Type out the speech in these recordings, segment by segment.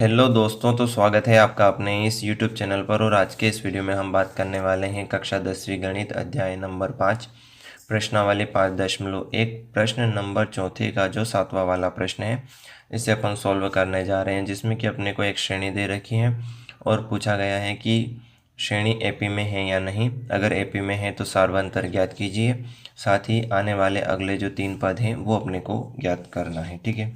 Hello दोस्तों, तो स्वागत है आपका अपने इस YouTube चैनल पर। और आज के इस वीडियो में हम बात करने वाले हैं कक्षा 10वीं गणित अध्याय नंबर 5 प्रश्नावली 5.1 प्रश्न नंबर चौथे का जो 7वां वाला प्रश्न है इसे अपन सॉल्व करने जा रहे हैं, जिसमें कि अपने को एक श्रेणी दे रखी है और पूछा गया है कि श्रेणी एपी में है या नहीं। अगर एपी में है तो सार्वंतर ज्ञात कीजिए, साथ ही आने वाले अगले जो 3 पद हैं वो अपने को ज्ञात करना है। ठीक है,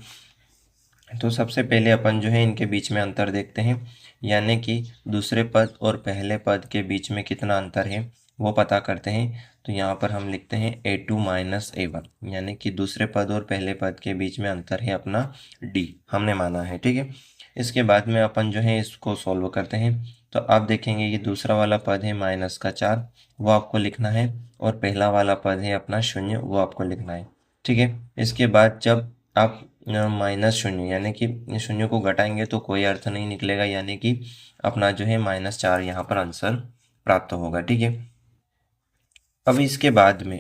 तो सबसे पहले अपन जो है इनके बीच में अंतर देखते हैं, यानी कि दूसरे पद और पहले पद के बीच में कितना अंतर है वो पता करते हैं। तो यहाँ पर हम लिखते हैं A2 माइनस A1, यानी कि दूसरे पद और पहले पद के बीच में अंतर है अपना D, हमने माना है। ठीक है, इसके बाद में अपन जो है इसको सॉल्व करते हैं। तो आप देखेंगे कि दूसरा वाला पद है -4, वो आपको लिखना है, और पहला वाला पद है अपना 0, वो आपको लिखना है। ठीक है, इसके बाद जब आप -0 यानी कि शून्य को घटाएंगे तो कोई अर्थ नहीं निकलेगा, यानी कि अपना जो है -4 यहाँ पर आंसर प्राप्त होगा। ठीक है, अब इसके बाद में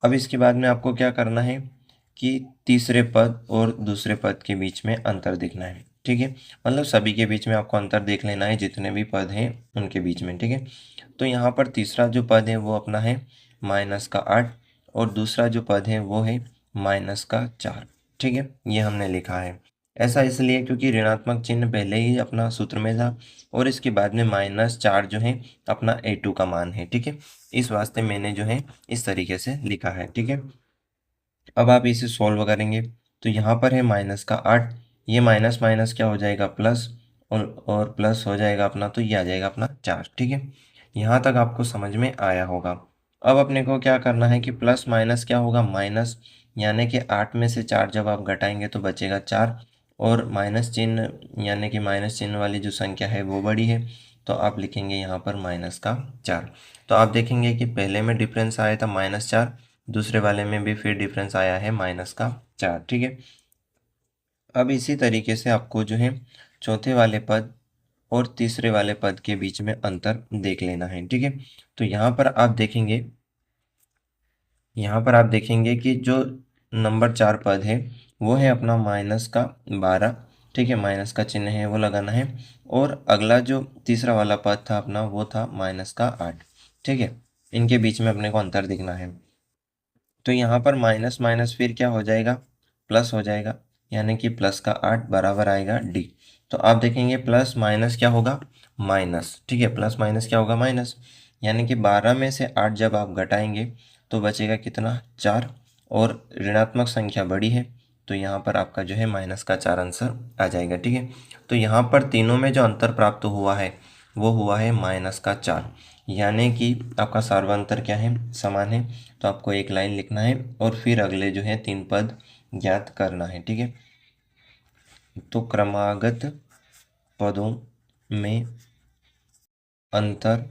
अब इसके बाद में आपको क्या करना है कि तीसरे पद और दूसरे पद के बीच में अंतर देखना है। ठीक है, मतलब सभी के बीच में आपको अंतर देख लेना है, जितने भी पद हैं उनके बीच में। ठीक है, तो यहाँ पर तीसरा जो पद है वो अपना है -8, और दूसरा जो पद है वो है -4। ठीक है, ये हमने लिखा है। ऐसा इसलिए क्योंकि ऋणात्मक चिन्ह पहले ही अपना सूत्र में था, और इसके बाद में -4 जो है अपना A2 का मान है। ठीक है, इस वास्ते मैंने जो है इस तरीके से लिखा है। ठीक है, अब आप इसे सॉल्व करेंगे तो यहाँ पर है -8, ये माइनस माइनस क्या हो जाएगा प्लस, और प्लस हो जाएगा अपना, तो ये आ जाएगा अपना 4। ठीक है, यहाँ तक आपको समझ में आया होगा। अब अपने को क्या करना है कि प्लस माइनस क्या होगा माइनस, यानी कि 8 में से 4 जब आप घटाएंगे तो बचेगा 4, और माइनस चिन्ह यानी कि माइनस चिन्ह वाली जो संख्या है वो बड़ी है, तो आप लिखेंगे यहाँ पर -4। तो आप देखेंगे कि पहले में डिफरेंस आया था -4, दूसरे वाले में भी फिर डिफरेंस आया है -4। ठीक है, अब इसी तरीके से आपको जो है चौथे वाले पद और तीसरे वाले पद के बीच में अंतर देख लेना है। ठीक है, तो यहाँ पर आप देखेंगे कि जो नंबर 4 पद है वो है अपना -12। ठीक है, माइनस का चिन्ह है वो लगाना है, और अगला जो तीसरा वाला पद था अपना वो था -8। ठीक है, इनके बीच में अपने को अंतर दिखना है। तो यहाँ पर माइनस माइनस फिर क्या हो जाएगा, प्लस हो जाएगा, यानी कि +8 बराबर आएगा D। तो आप देखेंगे प्लस माइनस क्या होगा माइनस। ठीक है, प्लस माइनस क्या होगा माइनस, यानी कि 12 में से 8 जब आप घटाएंगे तो बचेगा कितना 4, और ऋणात्मक संख्या बड़ी है, तो यहाँ पर आपका जो है -4 आंसर आ जाएगा। ठीक है, तो यहाँ पर तीनों में जो अंतर प्राप्त हुआ है वो हुआ है -4, यानी कि आपका सार्वंतर क्या है समान है। तो आपको एक लाइन लिखना है और फिर अगले जो है 3 पद ज्ञात करना है। ठीक है, तो क्रमागत पदों में अंतर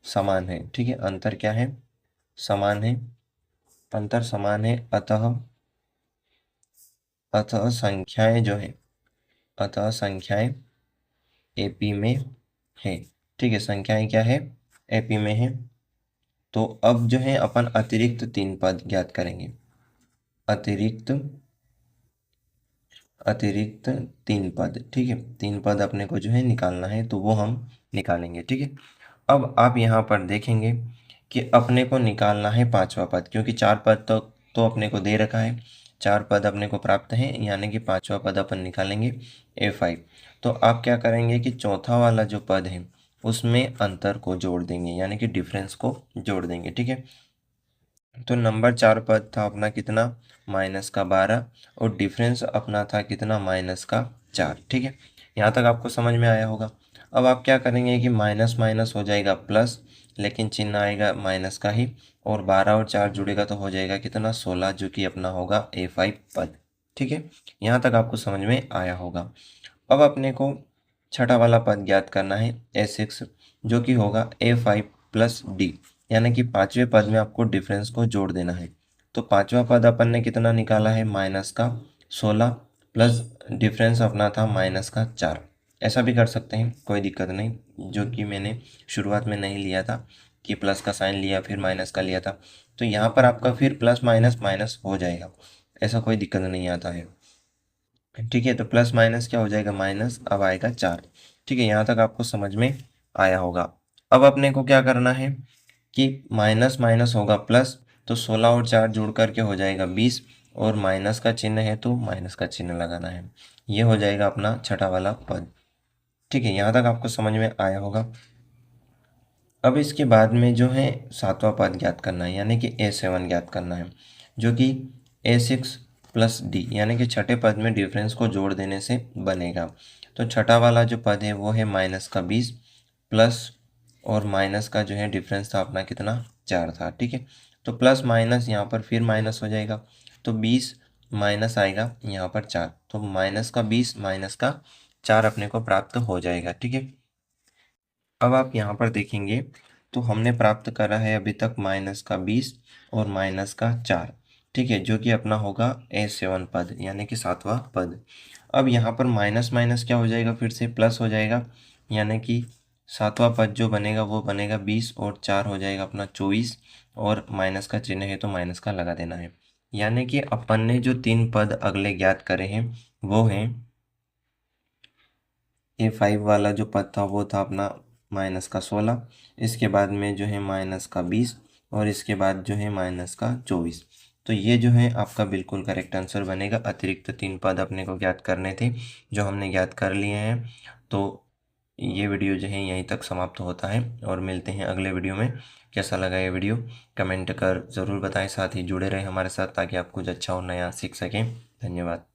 समान है। ठीक है, अंतर क्या है समान है, अंतर समान है, अतः अतः संख्याएं जो है अतः संख्याएं एपी में है। ठीक है, संख्याएं क्या है एपी में है। तो अब जो है अपन अतिरिक्त 3 पद ज्ञात करेंगे, अतिरिक्त अतिरिक्त 3 पद। ठीक है, 3 पद अपने को जो है निकालना है, तो वो हम निकालेंगे। ठीक है, अब आप यहाँ पर देखेंगे कि अपने को निकालना है 5वां पद, क्योंकि 4 पद तो अपने को दे रखा है, 4 पद अपने को प्राप्त है, यानी कि 5वां पद अपन निकालेंगे A5। तो आप क्या करेंगे कि चौथा वाला जो पद है उसमें अंतर को जोड़ देंगे, यानी कि डिफरेंस को जोड़ देंगे। ठीक है, तो नंबर 4 पद था अपना कितना -12, और डिफरेंस अपना था कितना -4। ठीक है, यहाँ तक आपको समझ में आया होगा। अब आप क्या करेंगे कि माइनस माइनस हो जाएगा प्लस, लेकिन चिन्ह आएगा माइनस का ही, और 12 और 4 जुड़ेगा तो हो जाएगा कितना 16, जो कि अपना होगा A5 पद। ठीक है, यहाँ तक आपको समझ में आया होगा। अब अपने को छठा वाला पद ज्ञात करना है A6, जो कि होगा A5 प्लस D, यानी कि 5वें पद में आपको डिफरेंस को जोड़ देना है। तो 5वां पद अपन ने कितना निकाला है -16, प्लस डिफरेंस अपना था -4। ऐसा भी कर सकते हैं, कोई दिक्कत नहीं, जो कि मैंने शुरुआत में नहीं लिया था कि प्लस का साइन लिया फिर माइनस का लिया था। तो यहाँ पर आपका फिर प्लस माइनस माइनस हो जाएगा, ऐसा कोई दिक्कत नहीं आता है। ठीक है, तो प्लस माइनस क्या हो जाएगा, माइनस, अब आएगा 4। ठीक है, यहाँ तक आपको समझ में आया होगा। अब अपने को क्या करना है कि माइनस माइनस होगा प्लस, तो 16 और 4 जुड़ करके हो जाएगा 20, और माइनस का चिन्ह है तो माइनस का चिन्ह लगाना है। ये हो जाएगा अपना छठा वाला पद। ठीक है, यहाँ तक आपको समझ में आया होगा। अब इसके बाद में जो है सातवां पद ज्ञात करना है, यानी कि A7 ज्ञात करना है, जो कि A6 प्लस डी, यानी कि छठे पद में डिफरेंस को जोड़ देने से बनेगा। तो छठा वाला जो पद है वो है माइनस का 20 प्लस, और माइनस का जो है डिफरेंस था अपना कितना, 4 था। ठीक है, तो प्लस माइनस यहाँ पर फिर माइनस हो जाएगा, तो 20 माइनस आएगा यहाँ पर 4, तो माइनस का 20 माइनस का 4 अपने को प्राप्त हो जाएगा। ठीक है, अब आप यहाँ पर देखेंगे तो हमने प्राप्त करा है अभी तक माइनस का 20 और माइनस का 4। ठीक है, जो कि अपना होगा A7 पद, यानी कि सातवां पद। अब यहाँ पर माइनस माइनस क्या हो जाएगा, फिर से प्लस हो जाएगा, यानी कि सातवां पद जो बनेगा वो बनेगा 20 और 4 हो जाएगा अपना 24, और माइनस का चिन्ह है तो माइनस का लगा देना है। यानी कि अपन ने जो 3 पद अगले ज्ञात करे हैं वो हैं A5 वाला जो पद था वो था अपना माइनस का 16, इसके बाद में जो है माइनस का 20, और इसके बाद जो है माइनस का 24। तो ये जो है आपका बिल्कुल करेक्ट आंसर बनेगा। अतिरिक्त 3 पद अपने को ज्ञात करने थे जो हमने ज्ञात कर लिए हैं। तो ये वीडियो जो है यहीं तक समाप्त होता है, और मिलते हैं अगले वीडियो में। कैसा लगा ये वीडियो कमेंट कर ज़रूर बताएं, साथ ही जुड़े रहें हमारे साथ ताकि आप कुछ अच्छा और नया सीख सकें। धन्यवाद।